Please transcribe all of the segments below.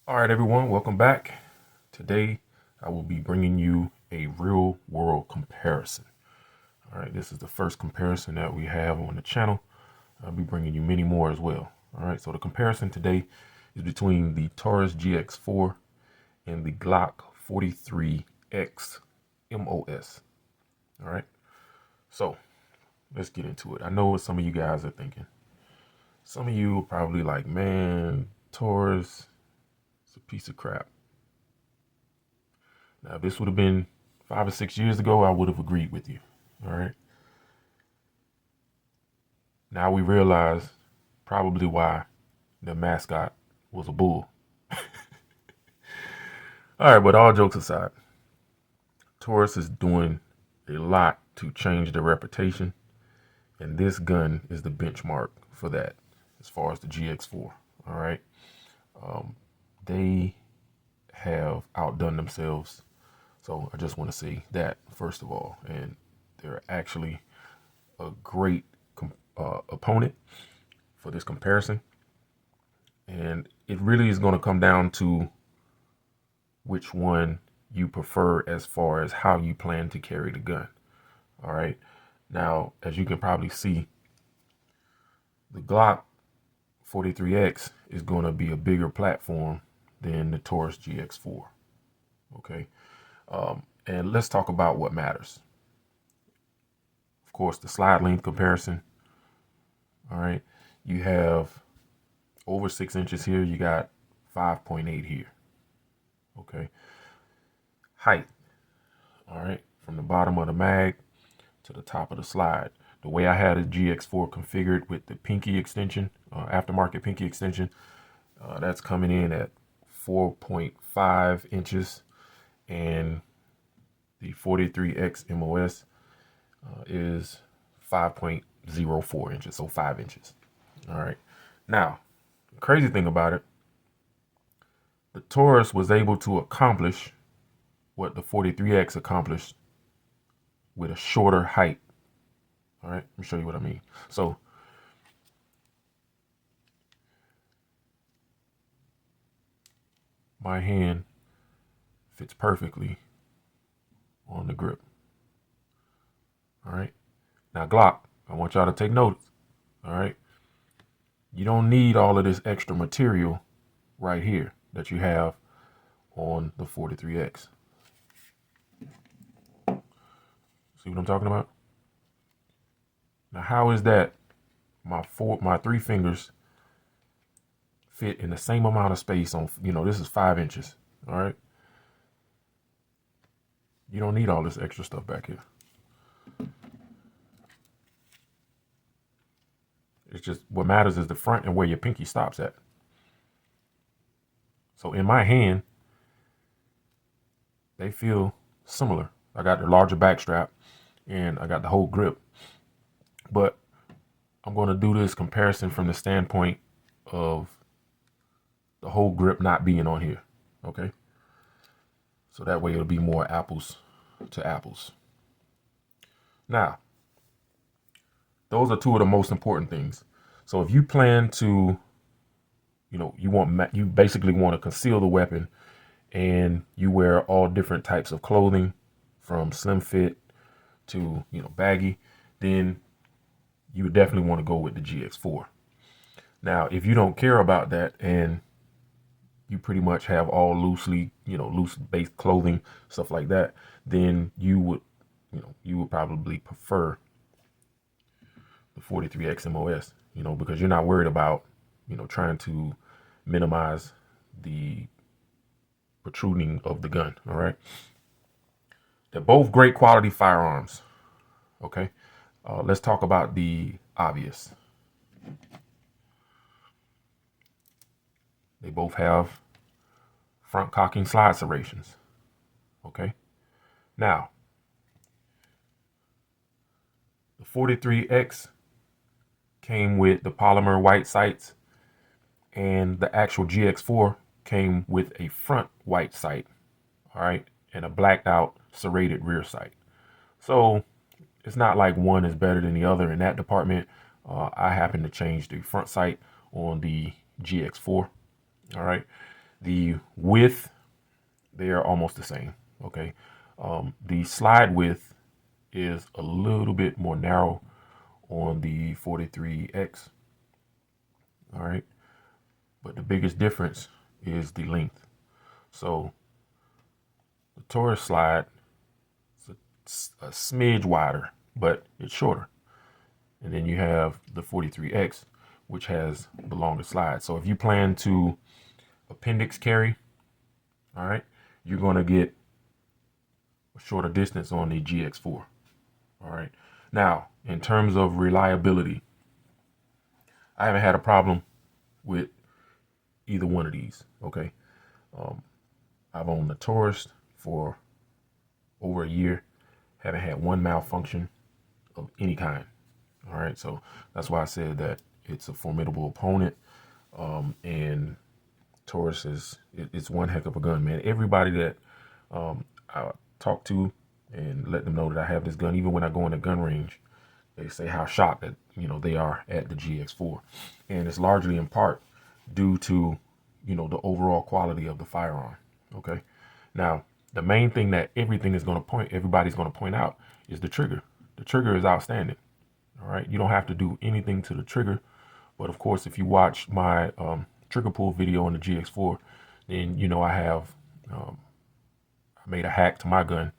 All right, everyone, welcome back. Today, I will be bringing you a real world comparison. All right, this is the first comparison that we have on the channel. I'll be bringing you many more as well. All right, so the comparison today is between the Taurus GX4 and the Glock 43X MOS. All right, so let's get into it. I know what some of you guys are thinking. Some of you are probably like, man, Taurus, it's a piece of crap. Now, if this would have been 5 or 6 years ago, I would have agreed with you. All right. Now we realize probably why the mascot was a bull. All right, but all jokes aside, Taurus is doing a lot to change their reputation, and this gun is the benchmark for that as far as the GX4. All right. They have outdone themselves. So I just want to say that first of all, and they're actually a great opponent for this comparison. And it really is going to come down to which one you prefer as far as how you plan to carry the gun. All right. Now, as you can probably see, the Glock 43X is going to be a bigger platform than the Taurus GX4. Okay. And let's talk about what matters. Of course, the slide length comparison. All right. You have over 6 inches here. You got 5.8 here. Okay. Height. All right. From the bottom of the mag to the top of the slide. The way I had a GX4 configured with the pinky extension, aftermarket pinky extension, that's coming in at 4.5 inches. And the 43X MOS is 5.04 inches, so 5 inches. All right. Now, the crazy thing about it, the Taurus was able to accomplish what the 43X accomplished with a shorter height. All right, let me show you what I mean. So, my hand fits perfectly on the grip. All right. Now, Glock, I want y'all to take notice. All right. You don't need all of this extra material right here that you have on the 43X. See what I'm talking about? Now, how is that my 3 fingers fit in the same amount of space on, this is 5 inches. All right. You don't need all this extra stuff back here. It's just what matters is the front and where your pinky stops at. So in my hand, they feel similar. I got the larger back strap and I got the whole grip. But I'm going to do this comparison from the standpoint of the whole grip not being on here. Okay. So that way it'll be more apples to apples. Now, those are two of the most important things. So if you plan to, you basically want to conceal the weapon and you wear all different types of clothing from slim fit to, baggy, then you would definitely want to go with the GX4. Now, if you don't care about that and you pretty much have all loose based clothing, stuff like that, then you would probably prefer the 43X MOS, because you're not worried about, trying to minimize the protruding of the gun. All right. They're both great quality firearms. Okay. Let's talk about the obvious. They both have front cocking slide serrations. Okay. Now, the 43X came with the polymer white sights, and the actual GX4 came with a front white sight, all right, and a blacked out serrated rear sight. So it's not like one is better than the other in that department. I happen to change the front sight on the GX4. All right. The width, they are almost the same. Okay. The slide width is a little bit more narrow on the 43X. All right. But the biggest difference is the length. So the Taurus slide is a smidge wider, but it's shorter. And then you have the 43X, which has the longer slide. So if you plan to appendix carry, all right, you're going to get a shorter distance on the GX4. All right. Now, in terms of reliability, I haven't had a problem with either one of these. Okay. I've owned the Taurus for over a year, haven't had one malfunction of any kind. All right. So that's why I said that it's a formidable opponent. And Taurus it's one heck of a gun, man. Everybody that I talk to and let them know that I have this gun, even when I go in the gun range, they say how shocked that, they are at the GX4. And it's largely in part due to, the overall quality of the firearm. Okay. Now, the main thing that everybody's going to point out is the trigger. The trigger is outstanding. All right. You don't have to do anything to the trigger. But of course, if you watch my trigger pull video on the GX4, then I have I made a hack to my gun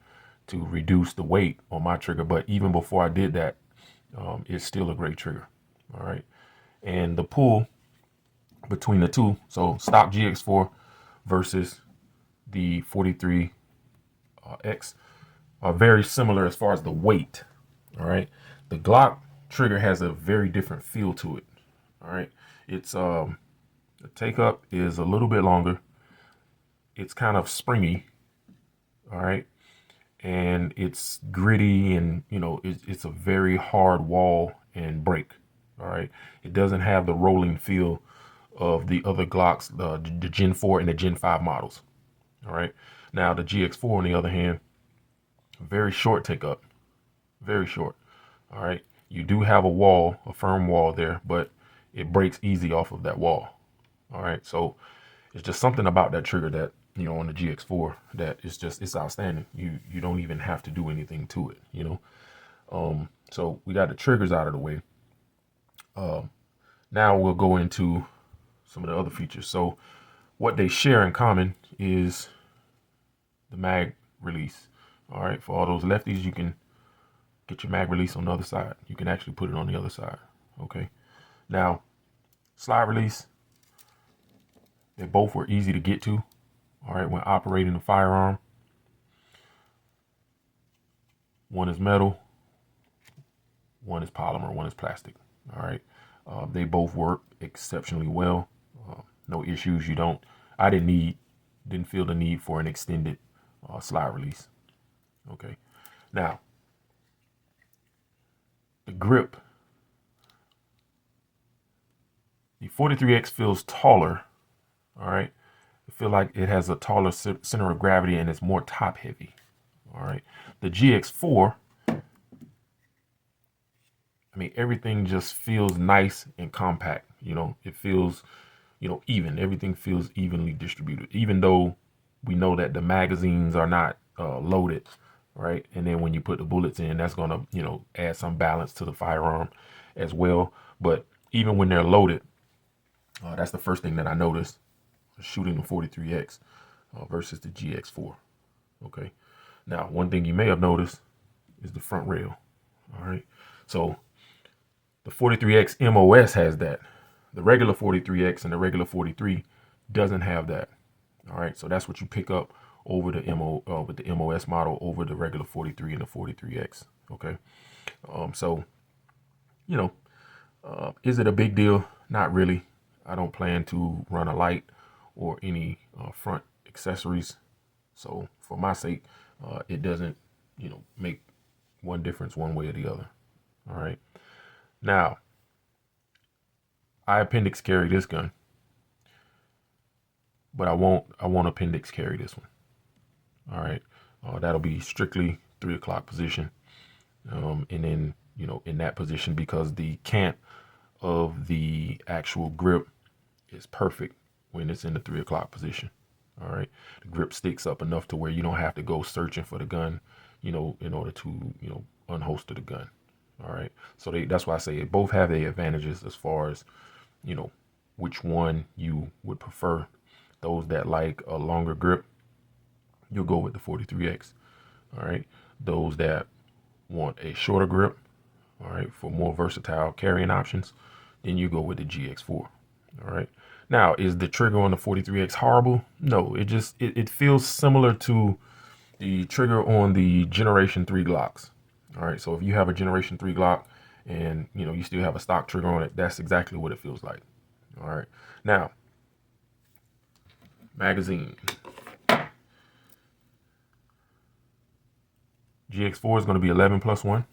to reduce the weight on my trigger. But even before I did that, it's still a great trigger. All right. And the pull between the two, so stock GX4 versus the 43X, are very similar as far as the weight. All right. The Glock trigger has a very different feel to it. All right. It's the take up is a little bit longer. It's kind of springy. All right. And it's gritty, and it's a very hard wall and break. All right. It doesn't have the rolling feel of the other Glocks, the Gen 4 and the Gen 5 models. All right. Now the GX4, on the other hand, very short take up, very short. All right. You do have a firm wall there, but it breaks easy off of that wall. All right. So it's just something about that trigger that, on the GX4 that it's outstanding. You don't even have to do anything to it, So we got the triggers out of the way. Now we'll go into some of the other features. So what they share in common is the mag release. All right. For all those lefties, you can get your mag release on the other side. You can actually put it on the other side. Okay. Now, slide release, they both were easy to get to. All right. When operating the firearm, one is metal, one is polymer, one is plastic. All right. They both work exceptionally well. No issues. I didn't feel the need for an extended slide release. Okay. Now, the grip, the 43X feels taller. All right. I feel like it has a taller center of gravity and it's more top heavy. All right. The GX4, everything just feels nice and compact. It feels, even. Everything feels evenly distributed, even though we know that the magazines are not loaded. Right. And then when you put the bullets in, that's going to, add some balance to the firearm as well. But even when they're loaded, that's the first thing that I noticed shooting the 43X versus the GX4. Okay. Now, one thing you may have noticed is the front rail. All right. So the 43X MOS has that. The regular 43X and the regular 43 doesn't have that. All right. So that's what you pick up over the with the MOS model over the regular 43 and the 43X. Okay. So, is it a big deal? Not really. I don't plan to run a light or any front accessories. So for my sake, it doesn't, make one difference one way or the other. All right. Now, I appendix carry this gun, but I won't appendix carry this one. All right. That'll be strictly 3 o'clock position. And then, in that position, because the cant of the actual grip is perfect when it's in the 3 o'clock position. All right. The grip sticks up enough to where you don't have to go searching for the gun, in order to, unholster the gun. All right. So that's why I say they both have their advantages as far as, you know, which one you would prefer. Those that like a longer grip, you'll go with the 43X. All right. Those that want a shorter grip, all right, for more versatile carrying options, then you go with the GX4. All right. Now, is the trigger on the 43X horrible? No, it feels similar to the trigger on the Generation 3 Glocks. All right. So if you have a Generation 3 Glock and, you still have a stock trigger on it, that's exactly what it feels like. All right. Now, magazine. GX4 is going to be 11+1.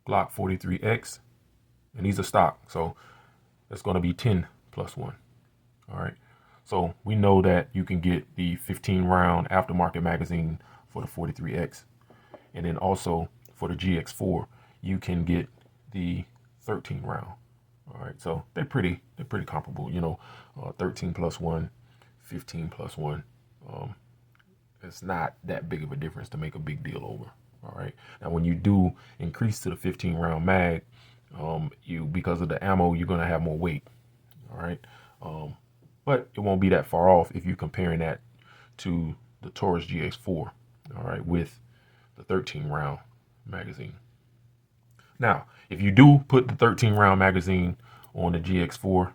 Glock 43X, and these are stock, so it's going to be 10+1. All right. So we know that you can get the 15 round aftermarket magazine for the 43X, and then also for the GX4 you can get the 13 round. All right. So they're pretty comparable. 13+1, 15+1. It's not that big of a difference to make a big deal over. All right. Now, when you do increase to the 15 round mag, because of the ammo, you're going to have more weight. All right. But it won't be that far off if you're comparing that to the Taurus GX4. All right. With the 13 round magazine. Now, if you do put the 13 round magazine on the GX4,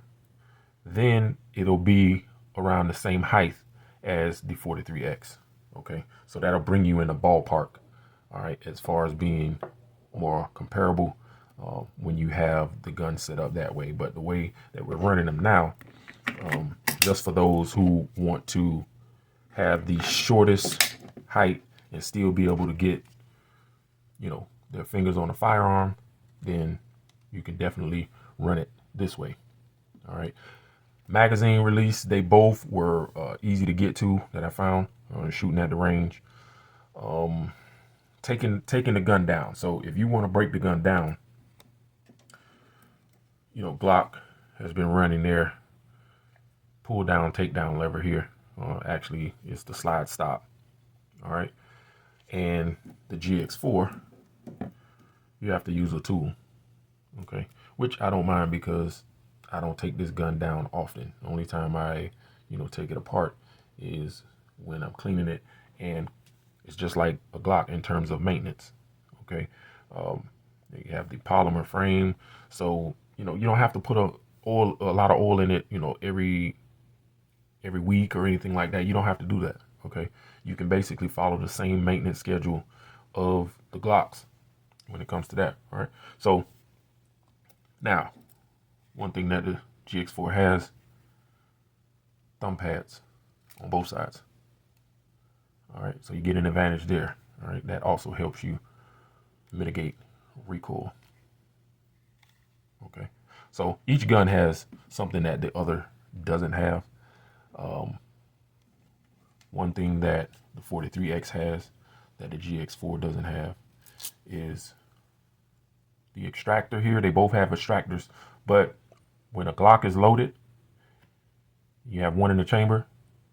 then it'll be around the same height as the 43X. Okay. So that'll bring you in the ballpark. All right, as far as being more comparable when you have the gun set up that way. But the way that we're running them now, just for those who want to have the shortest height and still be able to get, their fingers on a firearm, then you can definitely run it this way. All right. Magazine release, they both were easy to get to that I found shooting at the range. Taking the gun down. So if you want to break the gun down, Glock has been running their pull down, take down lever here. Actually, it's the slide stop. All right. And the GX4, you have to use a tool. Okay. Which I don't mind because I don't take this gun down often. The only time I, take it apart is when I'm cleaning it, and it's just like a Glock in terms of maintenance. Okay. You have the polymer frame. So, you don't have to put a lot of oil in it, every week or anything like that. You don't have to do that. Okay. You can basically follow the same maintenance schedule of the Glocks when it comes to that. All right. So now, one thing that the GX4 has, thumb pads on both sides. All right, so you get an advantage there. All right, that also helps you mitigate recoil. Okay, so each gun has something that the other doesn't have. One thing that the 43X has that the GX4 doesn't have is the extractor here. They both have extractors, but when a Glock is loaded, you have one in the chamber,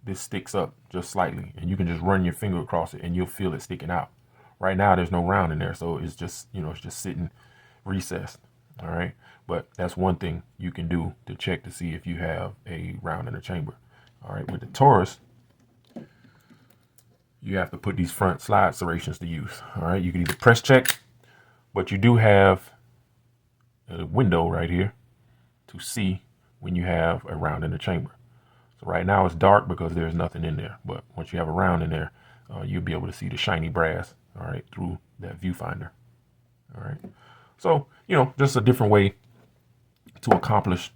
this sticks up just slightly, and you can just run your finger across it and you'll feel it sticking out. Right now, there's no round in there, so it's just, it's just sitting recessed. All right, but that's one thing you can do to check to see if you have a round in the chamber. All right, with the Taurus, you have to put these front slide serrations to use. All right, you can either press check, but you do have a window right here to see when you have a round in the chamber. So right now it's dark because there's nothing in there, but once you have a round in there, you'll be able to see the shiny brass, all right, through that viewfinder. All right, so just a different way to accomplish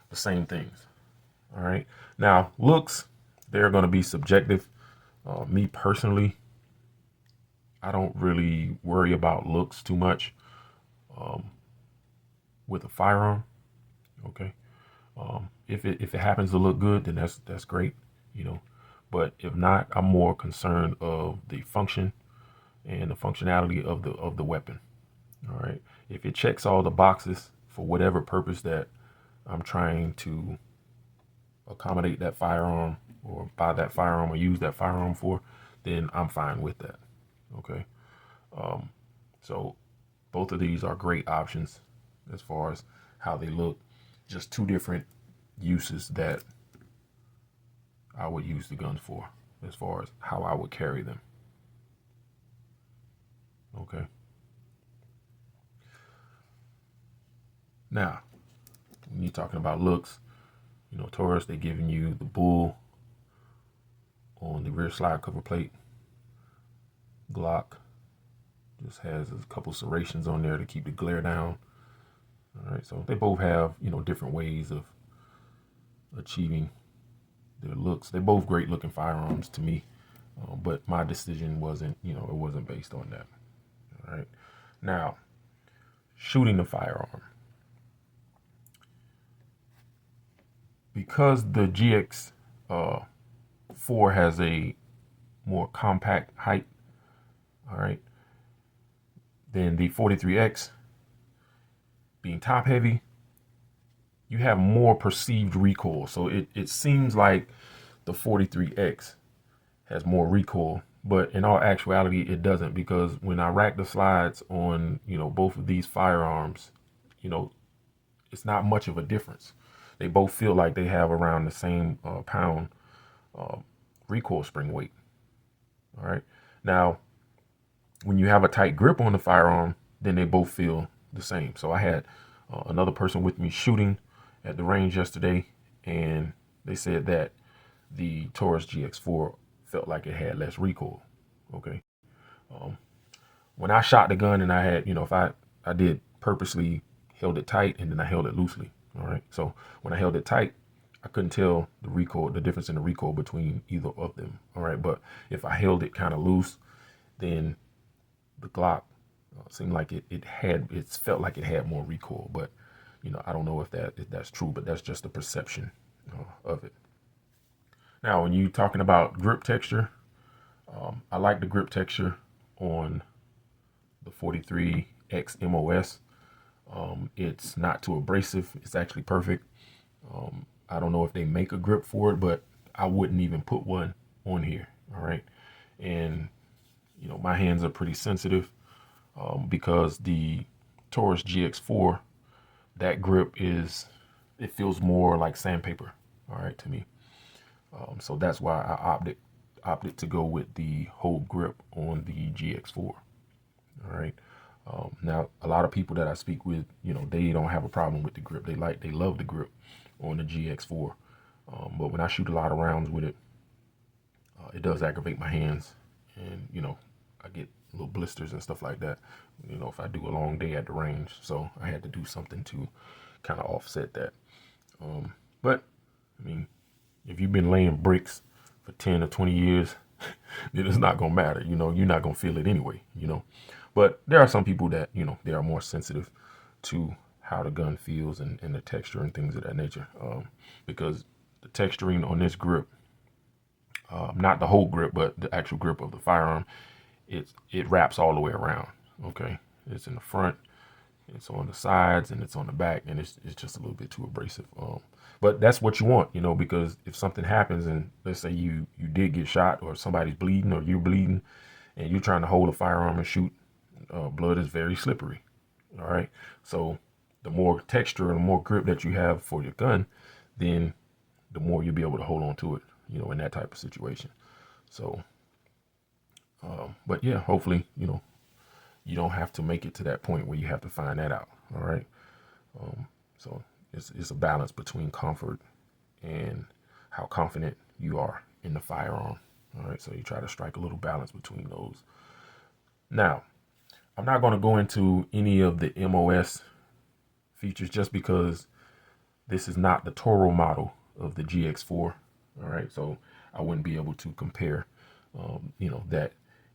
the same things. All right, now looks, they're going to be subjective. Me personally, I don't really worry about looks too much with a firearm. Okay. If it happens to look good, then that's great, but if not, I'm more concerned of the function and the functionality of the weapon. All right. If it checks all the boxes for whatever purpose that I'm trying to accommodate that firearm or buy that firearm or use that firearm for, then I'm fine with that. Okay. So both of these are great options as far as how they look. Just two different uses that I would use the guns for as far as how I would carry them. Okay. Now, when you're talking about looks, Taurus, they're giving you the bull on the rear slide cover plate. Glock just has a couple serrations on there to keep the glare down. All right, so they both have, different ways of achieving their looks. They're both great looking firearms to me, but my decision wasn't, it wasn't based on that. All right, now shooting the firearm. Because the GX4 has a more compact height, all right, than the 43X, being top heavy, you have more perceived recoil. So it seems like the 43X has more recoil, but in all actuality, it doesn't, because when I rack the slides on, both of these firearms, it's not much of a difference. They both feel like they have around the same pound recoil spring weight. All right. Now, when you have a tight grip on the firearm, then they both feel the same. So I had another person with me shooting at the range yesterday, and they said that the Taurus GX4 felt like it had less recoil. Okay. When I shot the gun and I had, if I did purposely held it tight and then I held it loosely. All right. So when I held it tight, I couldn't tell the difference in the recoil between either of them. All right. But if I held it kind of loose, then the Glock seemed like it felt like it had more recoil. But, I don't know if that's true, but that's just the perception of it. Now, when you're talking about grip texture, I like the grip texture on the 43X MOS. It's not too abrasive. It's actually perfect. I don't know if they make a grip for it, but I wouldn't even put one on here. All right. And, my hands are pretty sensitive because the Taurus GX4, that grip it feels more like sandpaper. All right, to me. So that's why I opted to go with the whole grip on the GX4. All right. Now, a lot of people that I speak with, they don't have a problem with the grip. They love the grip on the GX4. But when I shoot a lot of rounds with it, it does aggravate my hands, and I get little blisters and stuff like that. If I do a long day at the range, so I had to do something to kind of offset that. But I mean, if you've been laying bricks for 10 or 20 years, then it's not gonna matter. You're not gonna feel it anyway. But there are some people that they are more sensitive to how the gun feels and the texture and things of that nature. Because the texturing on this grip, not the whole grip, but the actual grip of the firearm, it wraps all the way around. Okay, it's in the front, it's on the sides, and it's on the back, and it's just a little bit too abrasive. But that's what you want, because if something happens, and let's say you did get shot, or somebody's bleeding, or you're bleeding, and you're trying to hold a firearm and shoot, blood is very slippery. All right, so the more texture and the more grip that you have for your gun, then the more you'll be able to hold on to it, in that type of situation. So, but yeah, hopefully, you don't have to make it to that point where you have to find that out. All right. So it's a balance between comfort and how confident you are in the firearm. All right. So you try to strike a little balance between those. Now, I'm not going to go into any of the MOS features just because this is not the Toro model of the GX4. All right. So I wouldn't be able to compare, that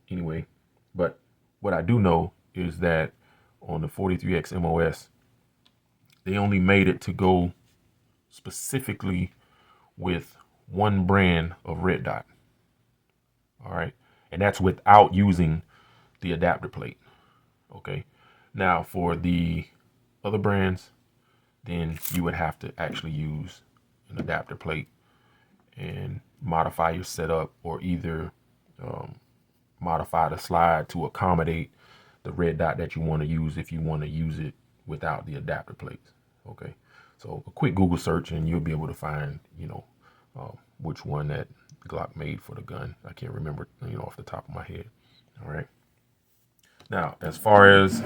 anyway. But what I do know is that on the 43X MOS, they only made it to go specifically with one brand of red dot. All right. And that's without using the adapter plate. Okay. Now, for the other brands, then you would have to actually use an adapter plate and modify your setup, or either modify the slide to accommodate the red dot that you want to use if you want to use it without the adapter plates. Okay, so a quick Google search and you'll be able to find, which one that Glock made for the gun. I can't remember, off the top of my head. All right. Now, as far as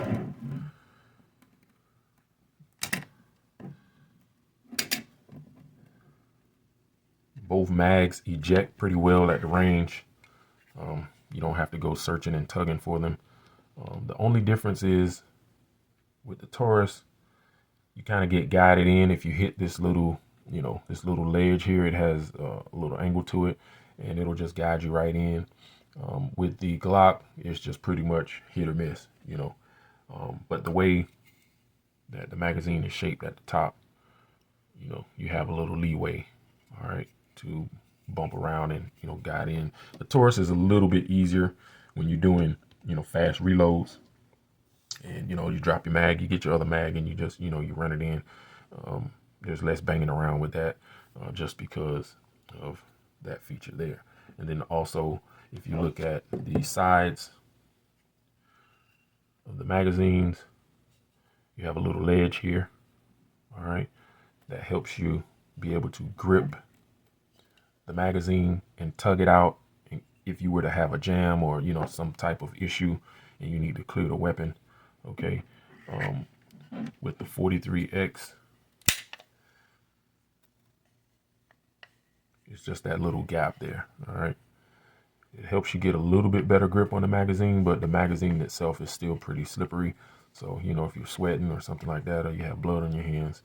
both mags eject pretty well at the range. You don't have to go searching and tugging for them. The only difference is with the Taurus, you kind of get guided in. If you hit this little, this little ledge here, it has a little angle to it, and it'll just guide you right in. With the Glock, it's just pretty much hit or miss, but the way that the magazine is shaped at the top, you have a little leeway, all right, to bump around and, guide in. The Taurus is a little bit easier when you're doing, fast reloads, and, you drop your mag, you get your other mag, and you just, you run it in. There's less banging around with that, just because of that feature there. And then also, if you look at the sides of the magazines, you have a little ledge here, all right, that helps you be able to grip the magazine and tug it out. And if you were to have a jam or, some type of issue and you need to clear the weapon, okay, with the 43X, it's just that little gap there, all right. It helps you get a little bit better grip on the magazine, but the magazine itself is still pretty slippery. So, if you're sweating or something like that, or you have blood on your hands,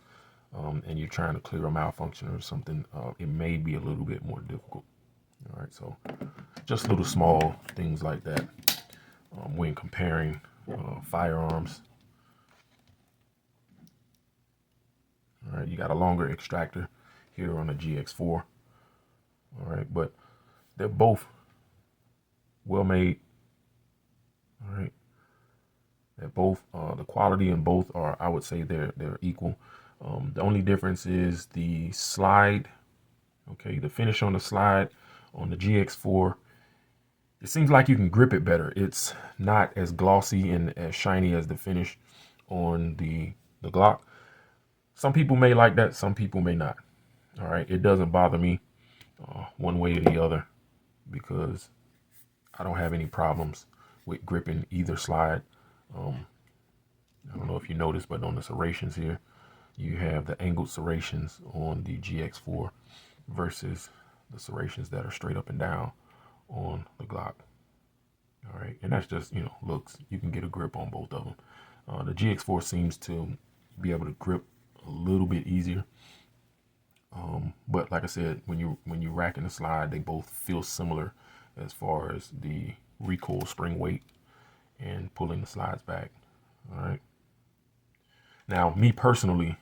and you're trying to clear a malfunction or something, it may be a little bit more difficult. All right, so just little small things like that when comparing firearms. All right, you got a longer extractor here on the GX4. All right, but they're both well made. All right, they're both the quality in both are, I would say, they're equal. The only difference is the slide. Okay, the finish on the slide on the GX4, it seems like you can grip it better. It's not as glossy and as shiny as the finish on the Glock. Some people may like that, some people may not. All right, it doesn't bother me one way or the other, because I don't have any problems with gripping either slide. I don't know if you noticed, but on the serrations here, you have the angled serrations on the GX4 versus the serrations that are straight up and down on the Glock. All right, and that's just, looks. You can get a grip on both of them. The GX4 seems to be able to grip a little bit easier. But like I said, when you rack in the slide, they both feel similar as far as the recoil spring weight and pulling the slides back. All right. Now, me personally,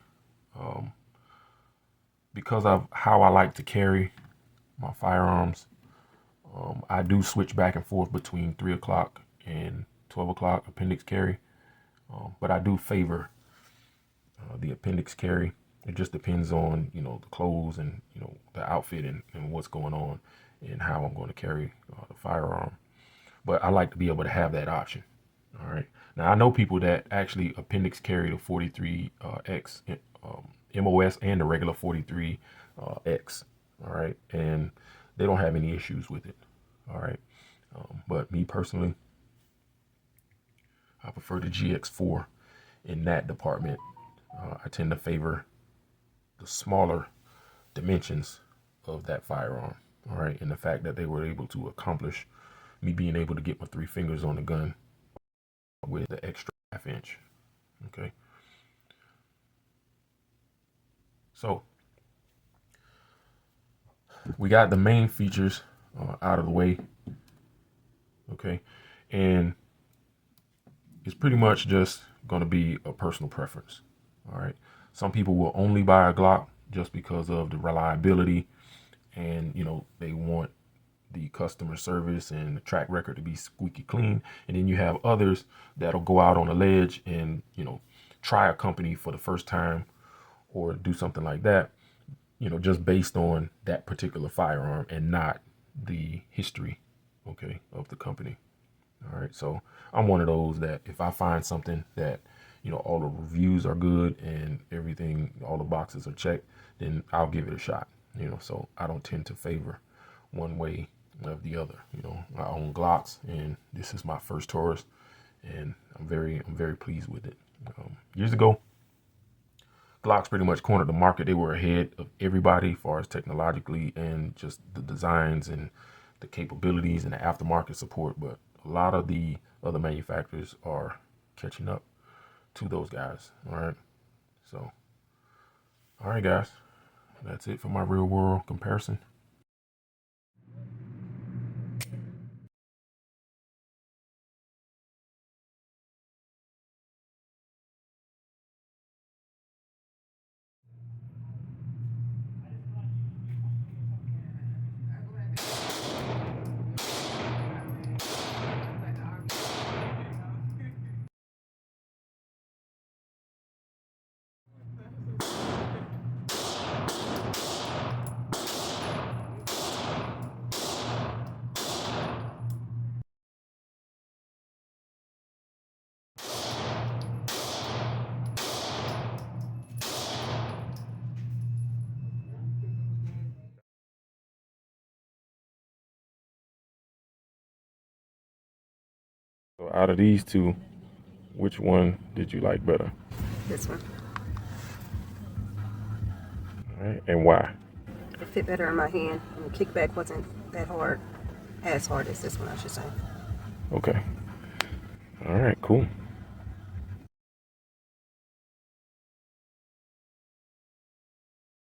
because of how I like to carry my firearms, I do switch back and forth between 3 o'clock and 12 o'clock appendix carry, but I do favor the appendix carry. It just depends on, the clothes and, the outfit and what's going on and how I'm going to carry the firearm. But I like to be able to have that option. All right. Now, I know people that actually appendix carry the 43X MOS and the regular 43X. All right. And they don't have any issues with it. All right. But me personally, I prefer the GX4 in that department. I tend to favor the smaller dimensions of that firearm. All right. And the fact that they were able to accomplish me being able to get my 3 fingers on the gun with the extra ½ inch. Okay. So we got the main features out of the way. Okay. And it's pretty much just going to be a personal preference. All right. Some people will only buy a Glock just because of the reliability and, they want the customer service and the track record to be squeaky clean. And then you have others that'll go out on a ledge and, try a company for the first time, or do something like that, you know, just based on that particular firearm and not the history, okay, of the company. All right, so I'm one of those that if I find something that, you know, all the reviews are good and everything, all the boxes are checked, then I'll give it a shot, you know. So I don't tend to favor one way or the other. You know, I own Glocks, and this is my first Taurus, and I'm very pleased with it. Years ago, Glocks pretty much cornered the market. They were ahead of everybody as far as technologically and just the designs and the capabilities and the aftermarket support. But a lot of the other manufacturers are catching up to those guys. All right. So, all right, guys, that's it for my real world comparison. So out of these two, which one did you like better? This one. All right, and why? It fit better in my hand, and the kickback wasn't that hard, as hard as this one, I should say. Okay. All right, cool.